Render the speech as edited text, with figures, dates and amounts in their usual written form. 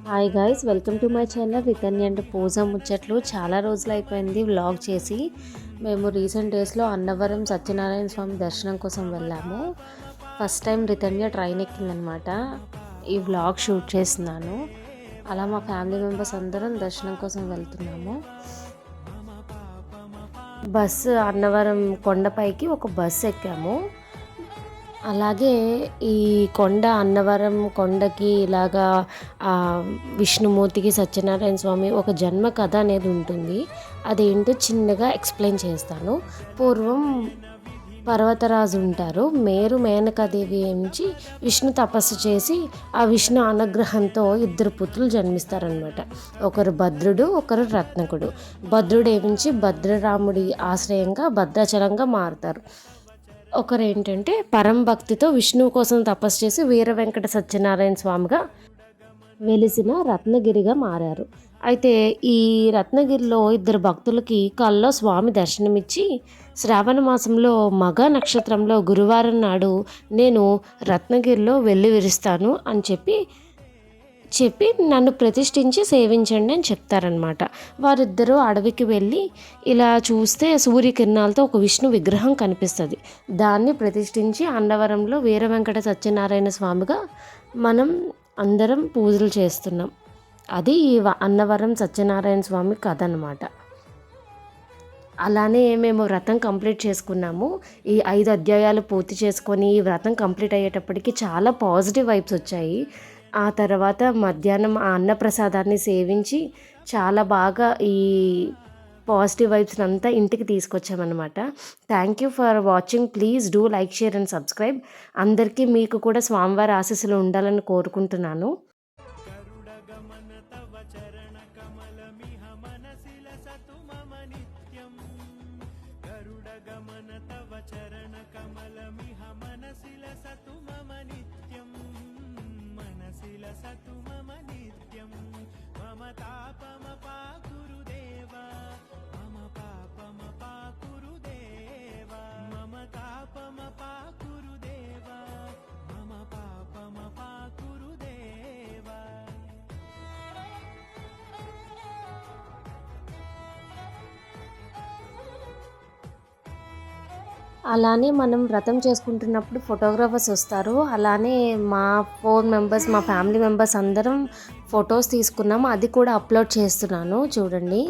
Hi guys, welcome to my channel Ritanya and Pooja ముచ్చట్లు. చాలా రోజులు అయిపోయింది వ్లాగ్ చేసి. మేము రీసెంట్ డేస్లో అన్నవరం సత్యనారాయణ స్వామి దర్శనం కోసం వెళ్ళాము. ఫస్ట్ టైం రితన్య ట్రైన్ ఎక్కిందనమాట. ఈ వ్లాగ్ షూట్ చేస్తున్నాను. అలా మా ఫ్యామిలీ మెంబర్స్ అందరం దర్శనం కోసం వెళ్తున్నాము. బస్సు అన్నవరం కొండపైకి ఒక బస్సు ఎక్కాము. అలాగే ఈ కొండ అన్నవరం కొండకి ఇలాగా విష్ణుమూర్తికి సత్యనారాయణ స్వామి ఒక జన్మ కథ అనేది ఉంటుంది. అదేంటో చిన్నగా ఎక్స్ప్లెయిన్ చేస్తాను. పూర్వం పర్వతరాజు ఉంటారు. మేనకాదేవి నుంచి విష్ణు తపస్సు చేసి ఆ విష్ణు అనుగ్రహంతో ఇద్దరు పుత్రులు జన్మిస్తారనమాట. ఒకరు భద్రుడు, ఒకరు రత్నకుడు. భద్రుడు ఏమించి భద్రరాముడి ఆశ్రయంగా భద్రాచలంగా మారుతారు. ఒకరు ఏంటంటే పరంభక్తితో విష్ణువు కోసం తపస్సు చేసి వీర వెంకట సత్యనారాయణ స్వామిగా వెలిసిన రత్నగిరిగా మారారు. అయితే ఈ రత్నగిరిలో ఇద్దరు భక్తులకి కల్లో స్వామి దర్శనమిచ్చి శ్రావణ మాసంలో మగ నక్షత్రంలో గురువారం నాడు నేను రత్నగిరిలో వెళ్ళి విరుస్తాను అని చెప్పి నన్ను ప్రతిష్ఠించి సేవించండి అని చెప్తారనమాట. వారిద్దరూ అడవికి వెళ్ళి ఇలా చూస్తే సూర్యకిరణాలతో ఒక విష్ణు విగ్రహం కనిపిస్తుంది. దాన్ని ప్రతిష్ఠించి అన్నవరంలో వీర వెంకట సత్యనారాయణ స్వామిగా మనం అందరం పూజలు చేస్తున్నాం. అది అన్నవరం సత్యనారాయణ స్వామి కథ అనమాట. అలానే మేము వ్రతం కంప్లీట్ చేసుకున్నాము. ఈ 5 అధ్యాయాలు పూర్తి చేసుకొని ఈ వ్రతం కంప్లీట్ అయ్యేటప్పటికి చాలా పాజిటివ్ వైబ్స్ వచ్చాయి. ఆ తర్వాత మధ్యాహ్నం ఆ అన్నప్రసాదాన్ని సేవించి చాలా బాగా ఈ పాజిటివ్ వైబ్స్ అంతా ఇంటికి తీసుకొచ్చామన్నమాట. Thank you for watching. Please do like, share and subscribe. అందరికీ మీకు కూడా స్వామివారి ఆశీస్సులు ఉండాలని కోరుకుంటున్నాను. అలానే మనం వ్రతం చేసుకుంటున్నప్పుడు ఫోటోగ్రాఫర్స్ వస్తారు. అలానే మా 4 మెంబర్స్, మా ఫ్యామిలీ మెంబర్స్ అందరం ఫొటోస్ తీసుకున్నాము. అది కూడా అప్లోడ్ చేస్తున్నాను చూడండి.